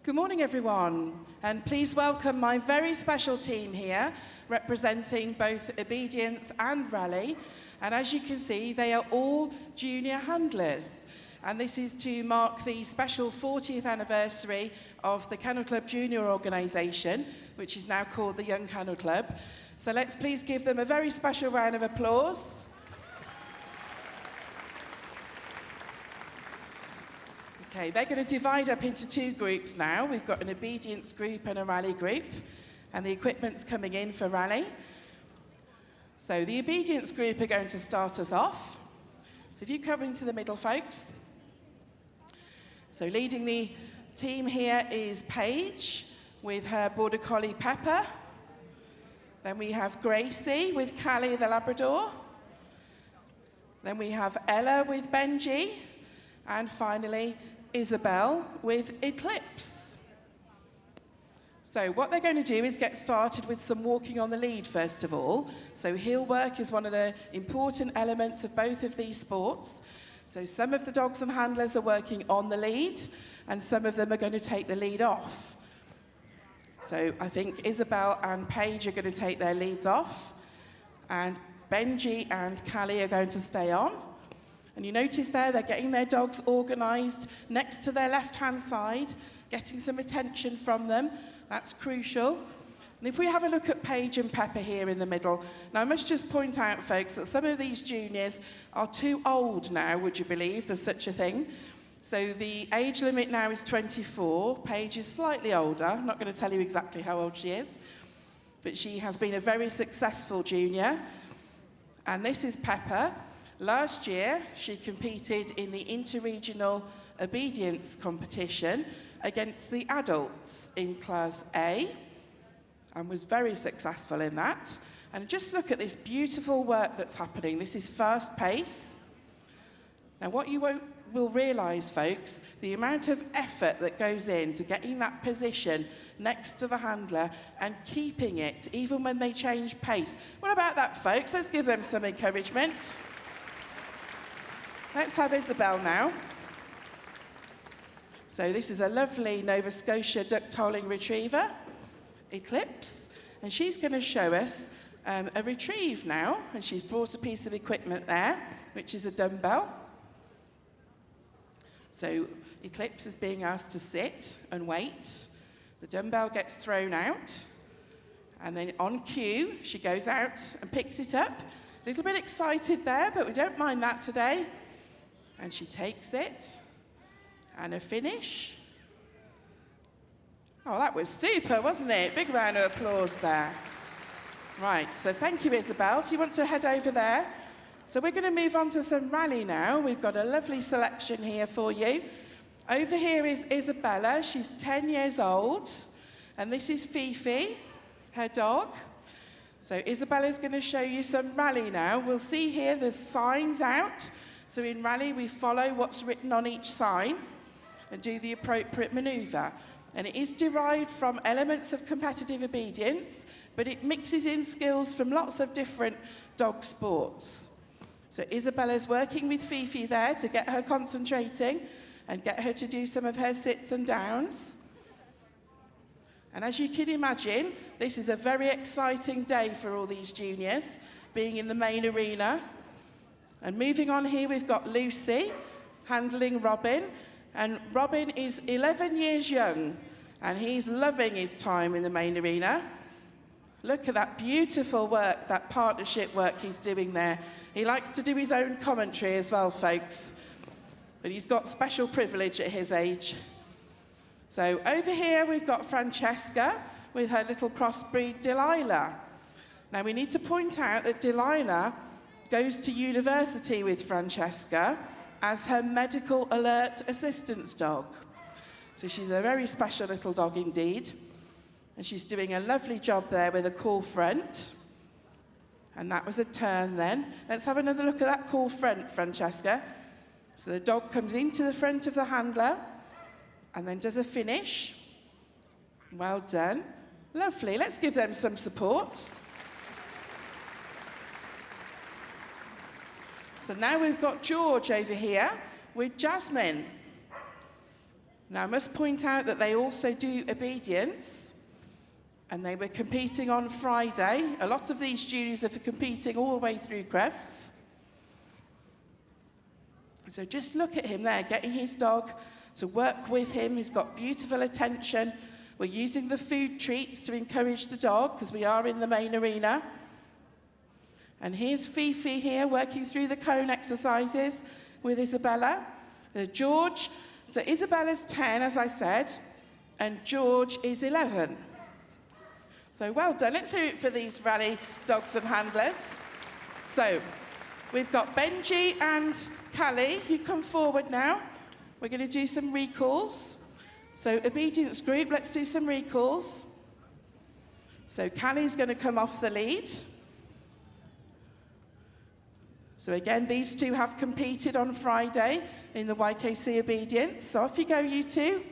Good morning, everyone, and please welcome my very special team here, representing both obedience and rally. And as you can see, they are all junior handlers. And this is to mark the special 40th anniversary of the Kennel Club Junior organisation, which is now called the Young Kennel Club. So let's please give them a very special round of applause. Okay, they're going to divide up into two groups now. We've got an obedience group and a rally group, and the equipment's coming in for rally. So the obedience group are going to start us off. So if you come into the middle, folks. So leading the team here is Paige with her Border Collie Pepper. Then we have Gracie with Callie the Labrador. Then we have Ella with Benji. And finally, Isabel with Eclipse. So what they're going to do is get started with some walking on the lead first of all. So Heelwork is one of the important elements of both of these sports. So some of the dogs and handlers are working on the lead, and some of them are going to take the lead off. So I think Isabel and Paige are going to take their leads off, and Benji and Callie are going to stay on. And you notice there, they're getting their dogs organised next to their left-hand side, getting some attention from them. That's crucial. And if we have a look at Paige and Pepper here in the middle, now I must just point out, folks, that some of these juniors are too old now, would you believe? There's such a thing. So the age limit now is 24. Paige is slightly older. I'm not going to tell you exactly how old she is, but she has been a very successful junior. And this is Pepper. Last year, she competed in the interregional obedience competition against the adults in Class A and was very successful in that. And just look at this beautiful work that's happening. This is fast pace. Now, what you will realise, folks, the amount of effort that goes into getting that position next to the handler and keeping it, even when they change pace. What about that, folks? Let's give them some encouragement. Let's have Isabel now. So this is a lovely Nova Scotia duck-tolling retriever, Eclipse, and she's going to show us a retrieve now, and she's brought a piece of equipment there, which is a dumbbell. So Eclipse is being asked to sit and wait. The dumbbell gets thrown out, and then on cue, she goes out and picks it up. A little bit excited there, but we don't mind that today. And she takes it, and a finish. Oh, that was super, wasn't it? Big round of applause there. Right, so thank you, Isabel. If you want to head over there. So we're going to move on to some rally now. We've got a lovely selection here for you. Over here is Isabella. She's 10 years old, and this is Fifi, her dog. So Isabella's going to show you some rally now. We'll see here there's signs out. So in rally, we follow what's written on each sign and do the appropriate manoeuvre. And it is derived from elements of competitive obedience, but it mixes in skills from lots of different dog sports. So Isabella's working with Fifi there to get her concentrating and get her to do some of her sits and downs. And as you can imagine, this is a very exciting day for all these juniors, being in the main arena. And moving on here, we've got Lucy handling Robin. And Robin is 11 years young, and he's loving his time in the main arena. Look at that beautiful work, that partnership work he's doing there. He likes to do his own commentary as well, folks. But he's got special privilege at his age. So over here, we've got Francesca with her little crossbreed Delilah. Now, we need to point out that Delilah goes to university with Francesca as her medical alert assistance dog. So she's a very special little dog indeed. And she's doing a lovely job there with a cool front. And that was a turn then. Let's have another look at that cool front, Francesca. So the dog comes into the front of the handler and then does a finish. Well done. Lovely. Let's give them some support. So now we've got George over here with Jasmine. Now, I must point out that they also do obedience, and they were competing on Friday. A lot of these juniors are competing all the way through Crufts. So just look at him there, getting his dog to work with him. He's got beautiful attention. We're using the food treats to encourage the dog, because we are in the main arena. And here's Fifi here, working through the cone exercises with Isabella. George, so Isabella's 10, as I said, and George is 11. So well done. Let's hear it for these rally dogs and handlers. So we've got Benji and Callie, who come forward now. We're going to do some recalls. So obedience group, let's do some recalls. So Callie's going to come off the lead. So again, these two have competed on Friday in the YKC obedience. So off you go, you two.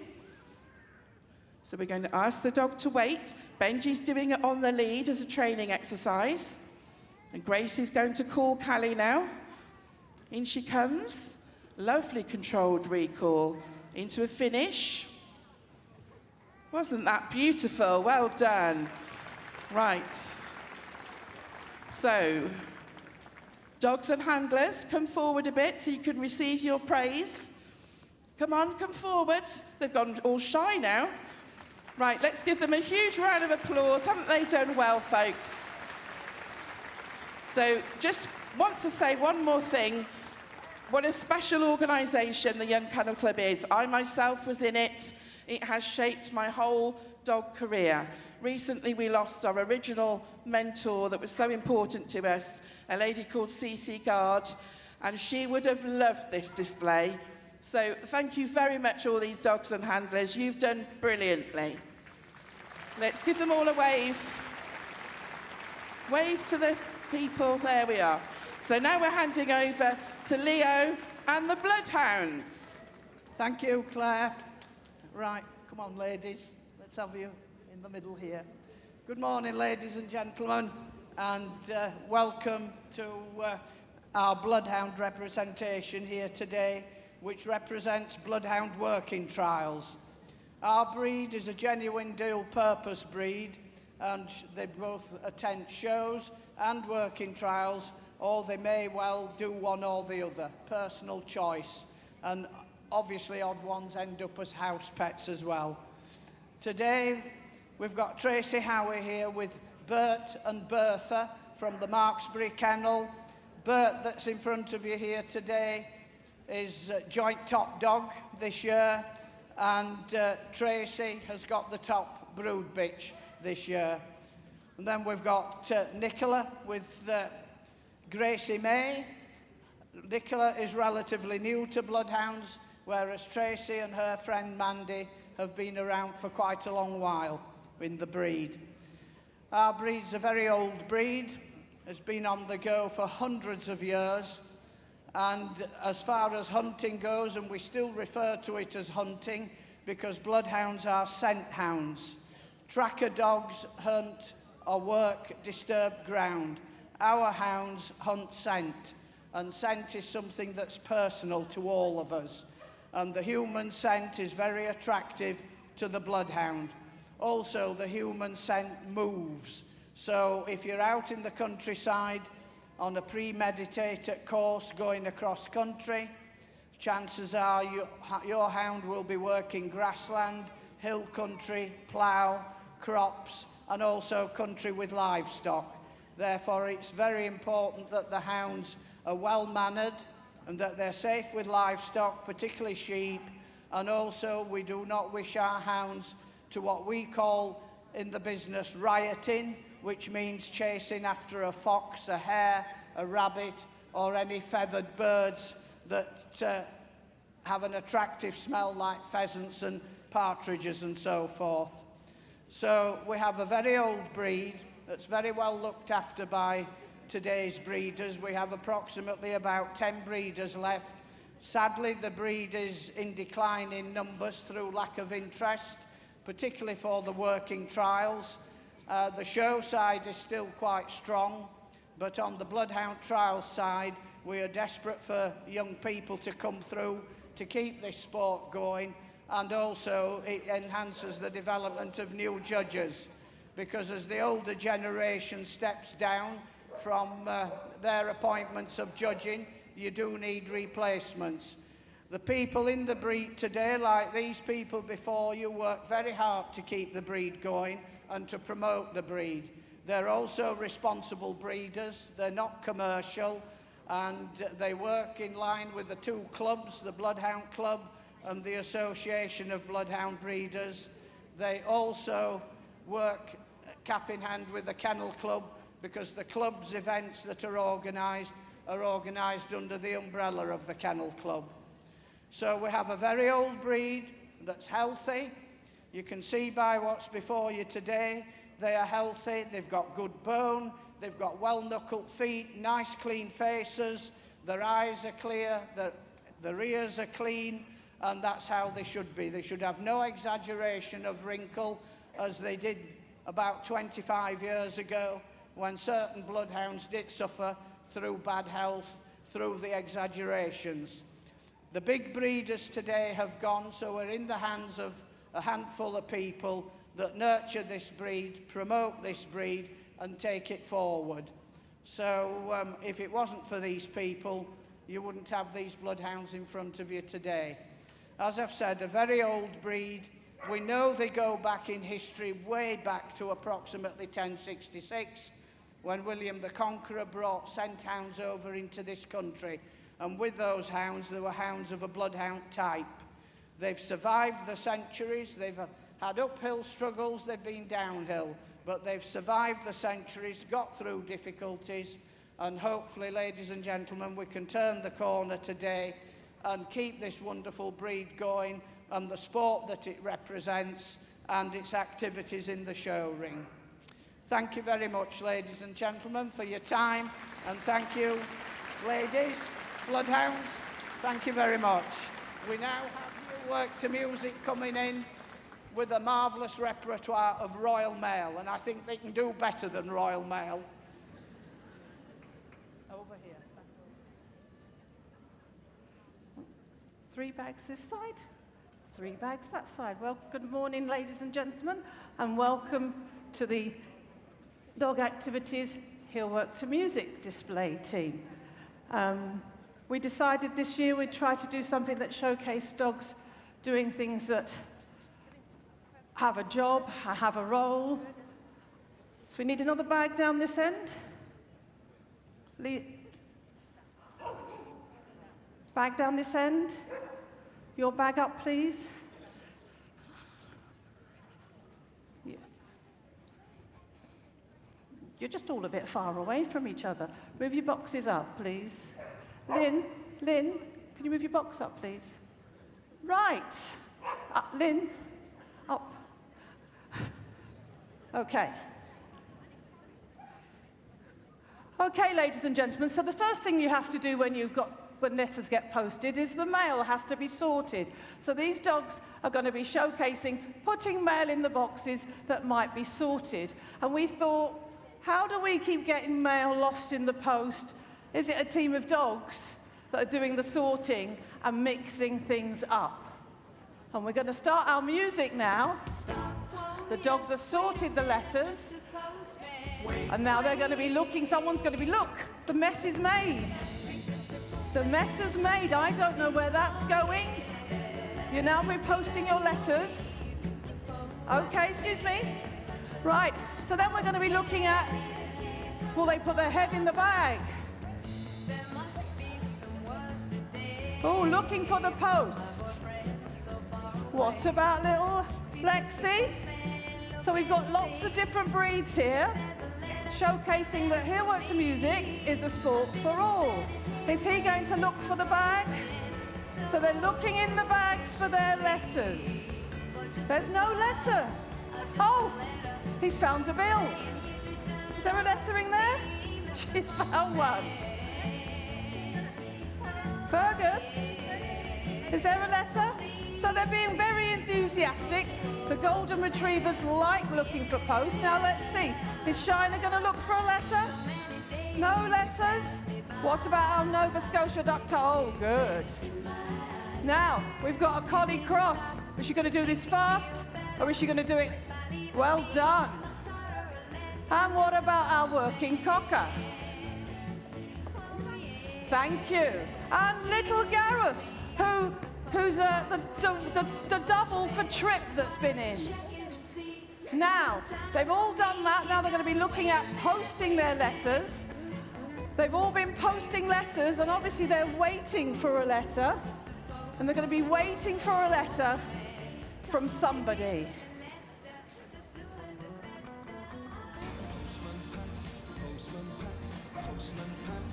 So we're going to ask the dog to wait. Benji's doing it on the lead as a training exercise. And Gracie's going to call Callie now. In she comes. Lovely controlled recall into a finish. Wasn't that beautiful? Well done. Right. So, dogs and handlers, come forward a bit so you can receive your praise. Come on, come forward. They've gone all shy now. Right, let's give them a huge round of applause. Haven't they done well, folks? So, just want to say one more thing. What a special organisation the Young Kennel Club is. I myself was in it. It has shaped my whole dog career. Recently, we lost our original mentor that was so important to us, a lady called Cece Gard, and she would have loved this display. So thank you very much, all these dogs and handlers. You've done brilliantly. Let's give them all a wave. Wave to the people. There we are. So now we're handing over to Leo and the Bloodhounds. Thank you, Claire. Right, come on, ladies. Let's have you in the middle here. Good morning, ladies and gentlemen, and welcome to our Bloodhound representation here today, which represents Bloodhound working trials. Our breed is a genuine dual-purpose breed, and they both attend shows and working trials, or they may well do one or the other, personal choice. And obviously odd ones end up as house pets as well. Today, we've got Tracy Howie here with Bert and Bertha from the Marksbury Kennel. Bert, that's in front of you here today, is joint top dog this year, and Tracy has got the top brood bitch this year. And then we've got Nicola with Gracie May. Nicola is relatively new to Bloodhounds, whereas Tracy and her friend Mandy have been around for quite a long while in the breed. Our breed's a very old breed, has been on the go for hundreds of years, and as far as hunting goes, and we still refer to it as hunting because Bloodhounds are scent hounds. Tracker dogs hunt or work disturbed ground. Our hounds hunt scent, and scent is something that's personal to all of us. And the human scent is very attractive to the Bloodhound. Also, the human scent moves. So if you're out in the countryside on a premeditated course going across country, chances are your hound will be working grassland, hill country, plough, crops, and also country with livestock. Therefore, it's very important that the hounds are well-mannered and that they're safe with livestock, particularly sheep. And also, we do not wish our hounds to what we call in the business rioting, which means chasing after a fox, a hare, a rabbit, or any feathered birds that have an attractive smell like pheasants and partridges and so forth. So we have a very old breed that's very well looked after by today's breeders. We have approximately about 10 breeders left. Sadly, the breed is in decline in numbers through lack of interest, particularly for the working trials. The show side is still quite strong, but on the Bloodhound trial side, we are desperate for young people to come through to keep this sport going, and also it enhances the development of new judges, because as the older generation steps down from their appointments of judging, you do need replacements. The people in the breed today, like these people before you, work very hard to keep the breed going and to promote the breed. They're also responsible breeders. They're not commercial, and they work in line with the two clubs, the Bloodhound Club and the Association of Bloodhound Breeders. They also work cap in hand with the Kennel Club, because the club's events that are organised under the umbrella of the Kennel Club. So we have a very old breed that's healthy. You can see by what's before you today, they are healthy, they've got good bone, they've got well-knuckled feet, nice clean faces, their eyes are clear, their ears are clean, and that's how they should be. They should have no exaggeration of wrinkle, as they did about 25 years ago, when certain bloodhounds did suffer through bad health, through the exaggerations. The big breeders today have gone, so we're in the hands of a handful of people that nurture this breed, promote this breed, and take it forward. So if it wasn't for these people, you wouldn't have these bloodhounds in front of you today. As I've said, a very old breed. We know they go back in history, way back to approximately 1066, when William the Conqueror brought scent hounds over into this country. And with those hounds, there were hounds of a bloodhound type. They've survived the centuries. They've had uphill struggles. They've been downhill. But they've survived the centuries, got through difficulties, and hopefully, ladies and gentlemen, we can turn the corner today and keep this wonderful breed going, and the sport that it represents, and its activities in the show ring. Thank you very much, ladies and gentlemen, for your time, and thank you, ladies, bloodhounds, thank you very much. We now have Heelwork to music coming in with a marvellous repertoire of Royal Mail, and I think they can do better than Royal Mail. Over here. 3 bags this side, 3 bags that side. Well, good morning, ladies and gentlemen, and welcome to the Dog Activities Heelwork to Music display team. We decided this year we'd try to do something that showcased dogs doing things that have a job, have a role. So we need another bag down this end. Bag down this end. Your bag up, please. Yeah. You're just all a bit far away from each other. Move your boxes up, please. Lynn, can you move your box up, please? Right. Lynn, up. Okay. Okay, ladies and gentlemen, so the first thing you have to do when letters get posted is the mail has to be sorted. So these dogs are going to be showcasing, putting mail in the boxes that might be sorted. And we thought, how do we keep getting mail lost in the post? Is it a team of dogs that are doing the sorting and mixing things up? And we're going to start our music now. The dogs have sorted the letters. And now they're going to be looking, someone's going to be, look, the mess is made. The mess is made. I don't know where that's going. You're now reposting your letters. Okay, excuse me. Right, so then we're going to be looking at, will they put their head in the bag? Oh, looking for the post. What about little Lexi? So we've got lots of different breeds here, showcasing that Heelwork to Music is a sport for all. Is he going to look for the bag? So they're looking in the bags for their letters. There's no letter. Oh, he's found a bill. Is there a lettering there? She's found one. Fergus, is there a letter? So they're being very enthusiastic. The golden retrievers like looking for posts. Now let's see. Is Shiner going to look for a letter? No letters? What about our Nova Scotia duck? Oh, good. Now, we've got a collie cross. Is she going to do this fast, or is she going to do it? Well done. And what about our working cocker? Thank you. And little Gareth, who's the double for Trip that's been in. Now, they've all done that. Now they're going to be looking at posting their letters. They've all been posting letters, and obviously they're waiting for a letter. And they're going to be waiting for a letter from somebody.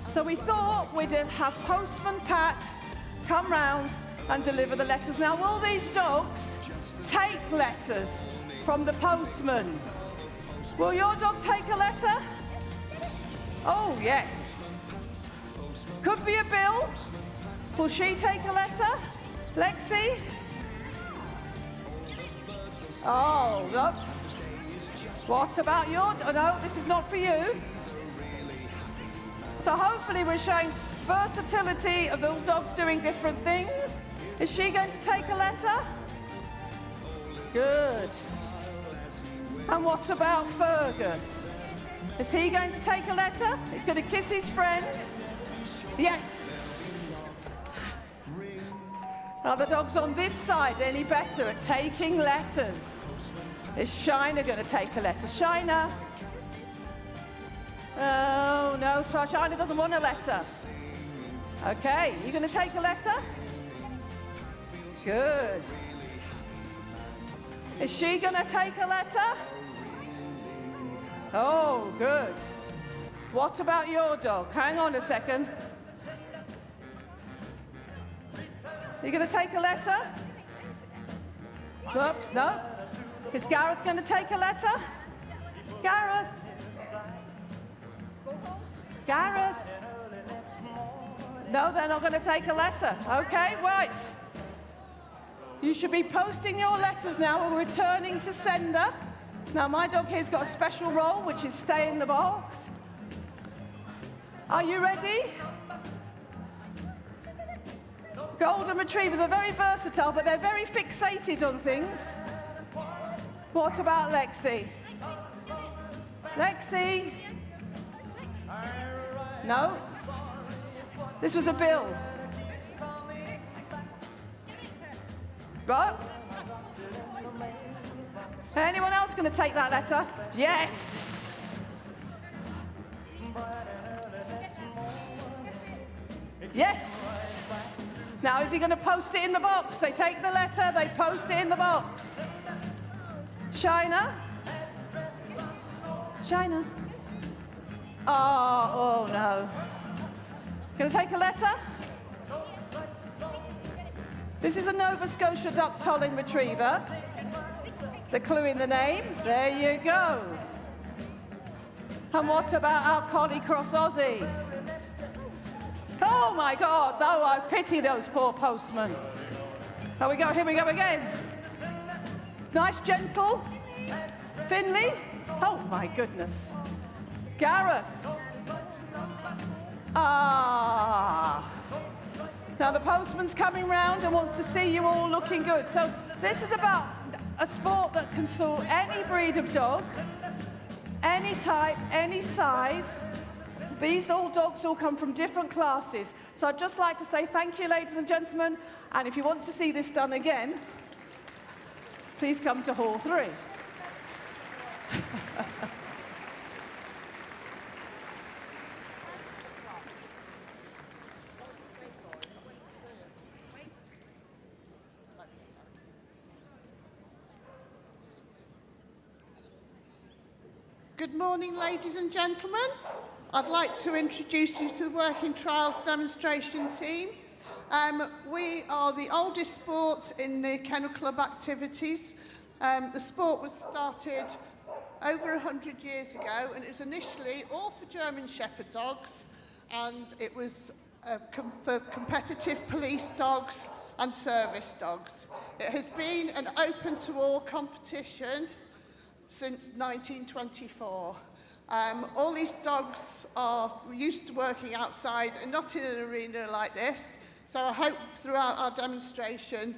So we thought we'd have Postman Pat come round and deliver the letters. Now, will these dogs take letters from the postman? Will your dog take a letter? Oh, yes. Could be a bill. Will she take a letter? Lexi? Oh, oops. What about your... Oh, no, this is not for you. So hopefully we're showing versatility of the dogs doing different things. Is she going to take a letter? Good. And what about Fergus? Is he going to take a letter? He's going to kiss his friend? Yes. Are the dogs on this side any better at taking letters? Is Shiner going to take a letter? Shiner? Oh, no, Shiner doesn't want a letter. Okay, you going to take a letter? Good. Is she going to take a letter? Oh, good. What about your dog? Hang on a second. You going to take a letter? Oops, no. Is Gareth going to take a letter? Gareth? Gareth? No, they're not going to take a letter. Okay, right. You should be posting your letters now. We're returning to sender. Now, my dog here's got a special role, which is stay in the box. Are you ready? Golden Retrievers are very versatile, but they're very fixated on things. What about Lexi? Lexi? No? This was a bill. But? Anyone else going to take that letter? Yes! Yes! Now, is he going to post it in the box? They take the letter, they post it in the box. Shiner? Shiner? Oh no. Going to take a letter? This is a Nova Scotia Duck Tolling Retriever. It's a clue in the name. There you go. And what about our Collie Cross Aussie? Oh my God, no, I pity those poor postmen. Here we go again. Nice, gentle. Finley? Oh my goodness. Gareth. Ah. Now the postman's coming round and wants to see you all looking good. So this is about a sport that can suit any breed of dog, any type, any size. These all dogs all come from different classes. So I'd just like to say thank you, ladies and gentlemen. And if you want to see this done again, please come to Hall 3. Good morning, ladies and gentlemen. I'd like to introduce you to the Working Trials demonstration team. We are the oldest sport in the Kennel Club activities. The sport was started over 100 years ago, and it was initially all for German Shepherd dogs, and it was for competitive police dogs and service dogs. It has been an open-to-all competition since 1924. All these dogs are used to working outside and not in an arena like this. So I hope throughout our demonstration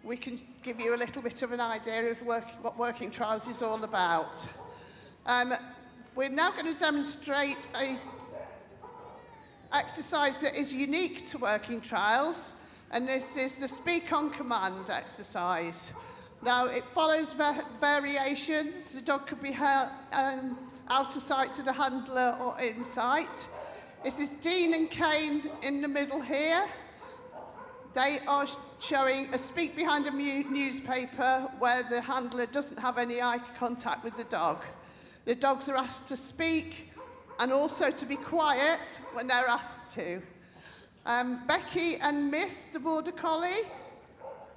we can give you a little bit of an idea of what working trials is all about. We're now going to demonstrate an exercise that is unique to working trials, and this is the Speak on Command exercise. Now, it follows variations. The dog could be held out of sight to the handler or in sight. This is Dean and Kane in the middle here. They are showing a speak behind a newspaper where the handler doesn't have any eye contact with the dog. The dogs are asked to speak and also to be quiet when they're asked to. Becky and Miss, the Border Collie,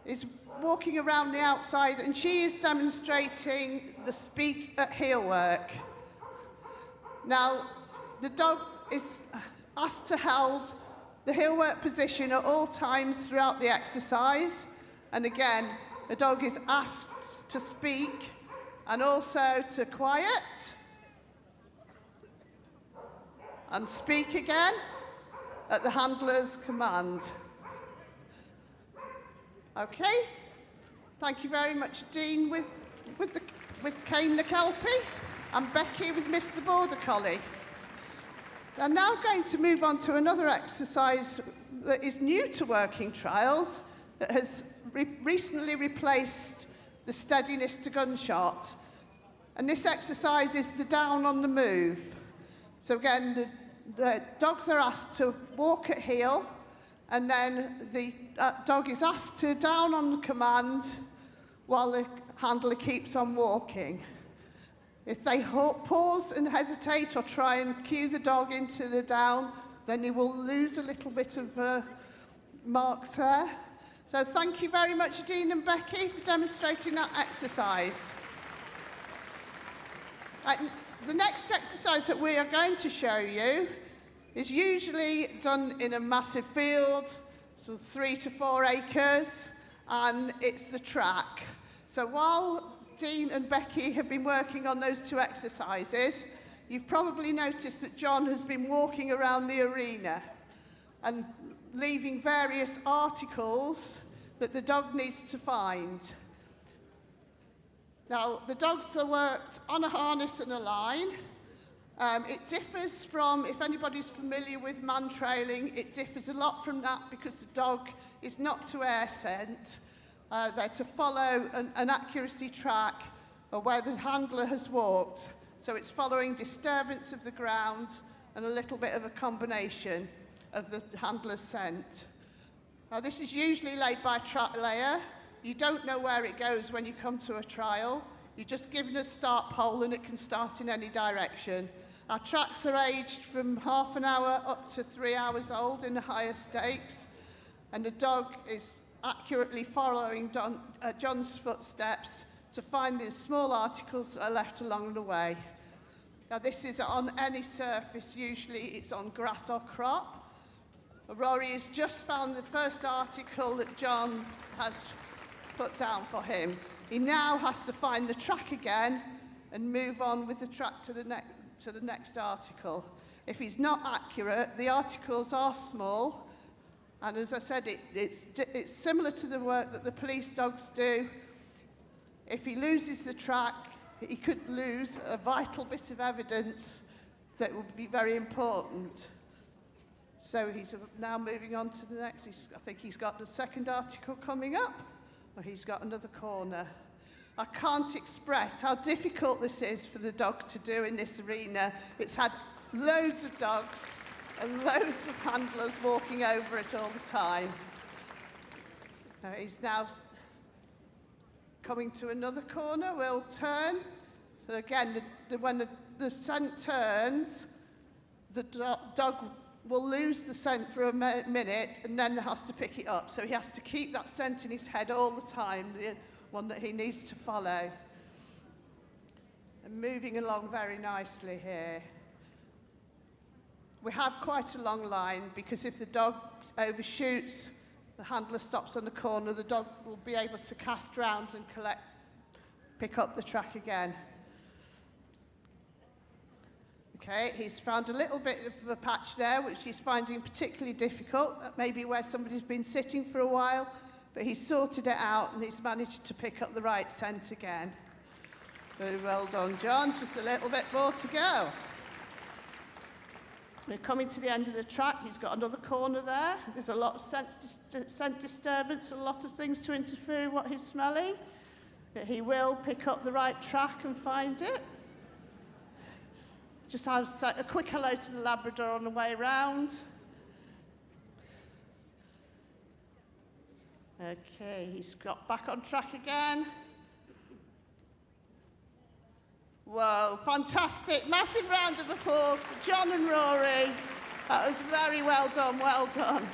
is walking around the outside and she is demonstrating the speak at Heelwork. Now, the dog is asked to hold the Heelwork position at all times throughout the exercise. And again, the dog is asked to speak and also to quiet and speak again at the handler's command. Okay, thank you very much, Dean, with Kane the Kelpie and Becky with Miss the Border Collie. I'm now going to move on to another exercise that is new to working trials, that has recently replaced the steadiness to gunshot. And this exercise is the down on the move. So again, the dogs are asked to walk at heel, and then the dog is asked to down on command while the handler keeps on walking. If they pause and hesitate or try and cue the dog into the down, then you will lose a little bit of marks there. So thank you very much, Dean and Becky, for demonstrating that exercise. The next exercise that we are going to show you is usually done in a massive field, so 3 to 4 acres, and it's the track. So while Dean and Becky have been working on those two exercises, you've probably noticed that John has been walking around the arena and leaving various articles that the dog needs to find. Now, the dogs are worked on a harness and a line. It differs from, if anybody's familiar with man trailing, it differs a lot from that because the dog is not to air scent. They're to follow an accuracy track where the handler has walked. So it's following disturbance of the ground and a little bit of a combination of the handler's scent. Now, this is usually laid by a track layer. You don't know where it goes when you come to a trial. You're just given a start pole and it can start in any direction. Our tracks are aged from half an hour up to 3 hours old in the higher stakes, and the dog is accurately following John's footsteps to find the small articles that are left along the way. Now, this is on any surface. Usually it's on grass or crop. Rory has just found the first article that John has put down for him. He now has to find the track again and move on with the track to the next article. If he's not accurate, the articles are small, and as I said, it's similar to the work that the police dogs do. If he loses the track, he could lose a vital bit of evidence that would be very important. So he's now moving on to the next. I think he's got the second article coming up, or he's got another corner. I can't express how difficult this is for the dog to do in this arena. It's had loads of dogs and loads of handlers walking over it all the time. He's now coming to another corner. We'll turn. So again, when the scent turns, the dog will lose the scent for a minute and then has to pick it up. So he has to keep that scent in his head all the time, the one that he needs to follow. And moving along very nicely here. We have quite a long line because if the dog overshoots, the handler stops on the corner, the dog will be able to cast round and pick up the track again. Okay, he's found a little bit of a patch there, which he's finding particularly difficult. That may be where somebody's been sitting for a while, but he's sorted it out and he's managed to pick up the right scent again. Very well done, John. Just a little bit more to go. We're coming to the end of the track. He's got another corner there. There's a lot of scent disturbance, a lot of things to interfere with what he's smelling. But he will pick up the right track and find it. Just have a quick hello to the Labrador on the way round. Okay, he's got back on track again. Whoa, fantastic. Massive round of applause for John and Rory. That was very well done, well done.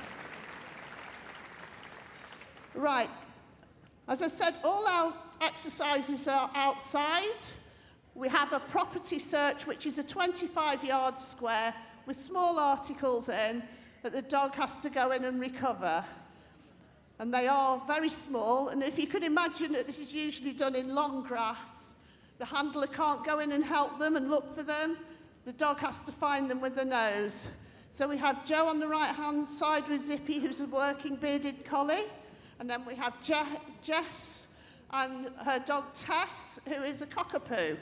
Right, as I said, all our exercises are outside. We have a property search, which is a 25-yard square with small articles in that the dog has to go in and recover. And they are very small, and if you could imagine that this is usually done in long grass, the handler can't go in and help them and look for them. The dog has to find them with the nose. So we have Joe on the right-hand side with Zippy, who's a working bearded collie. And then we have Jess and her dog Tess, who is a cockapoo.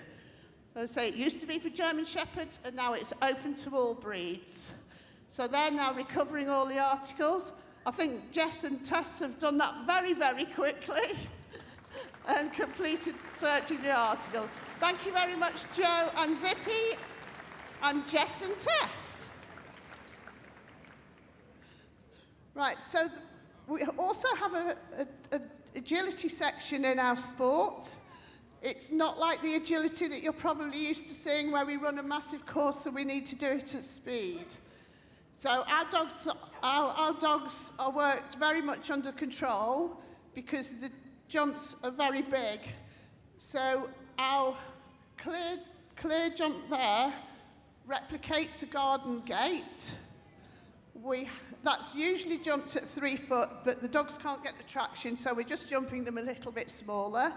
I say it used to be for German Shepherds, and now it's open to all breeds. So they're now recovering all the articles. I think Jess and Tess have done that very, very quickly and completed searching the article. Thank you very much, Joe and Zippy, and Jess and Tess. Right, so we also have a agility section in our sport. It's not like the agility that you're probably used to seeing where we run a massive course, so we need to do it at speed. So our dogs are worked very much under control because the jumps are very big. So our clear jump there replicates a garden gate. That's usually jumped at 3 foot, but the dogs can't get the traction, so we're just jumping them a little bit smaller.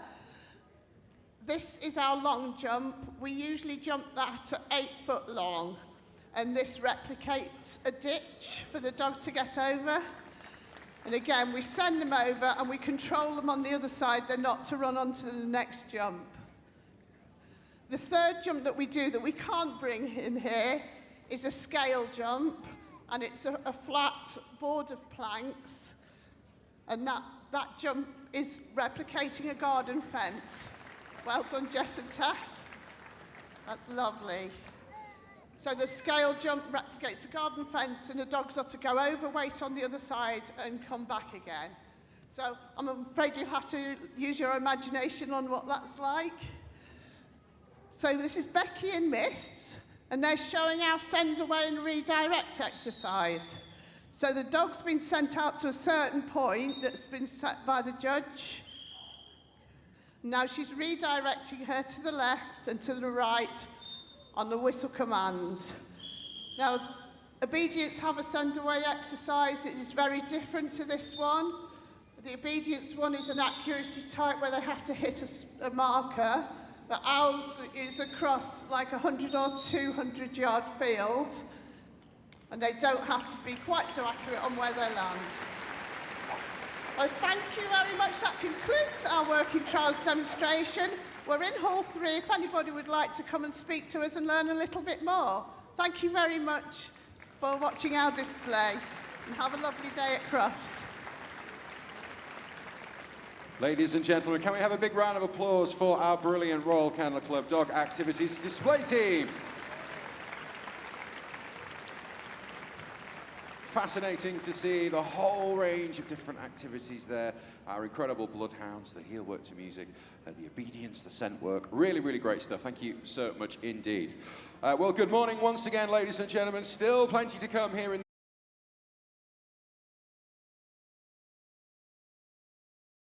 This is our long jump. We usually jump that at 8 foot long, and this replicates a ditch for the dog to get over. And again, we send them over and we control them on the other side. They're not to run on to the next jump. The third jump that we do that we can't bring in here is a scale jump, and it's a flat board of planks, and that jump is replicating a garden fence. Well done, Jess and Tess. That's lovely. So the scale jump replicates the garden fence, and the dogs are to go over, wait on the other side, and come back again. So I'm afraid you'll have to use your imagination on what that's like. So this is Becky and Miss, and they're showing our send away and redirect exercise. So the dog's been sent out to a certain point that's been set by the judge. Now she's redirecting her to the left and to the right on the whistle commands. Now, obedience have a send away exercise that is very different to this one. The obedience one is an accuracy type where they have to hit a marker, but ours is across like 100 or 200 yard field, and they don't have to be quite so accurate on where they land. Well, thank you very much. That concludes our working trials demonstration. We're in Hall 3 if anybody would like to come and speak to us and learn a little bit more. Thank you very much for watching our display, and have a lovely day at Crufts. Ladies and gentlemen, can we have a big round of applause for our brilliant Royal Kennel Club Dog Activities Display Team? Fascinating to see the whole range of different activities there. Our incredible Bloodhounds, the Heelwork to music, the obedience, the scent work. Really, really great stuff. Thank you so much indeed. Well, good morning once again, ladies and gentlemen. Still plenty to come here in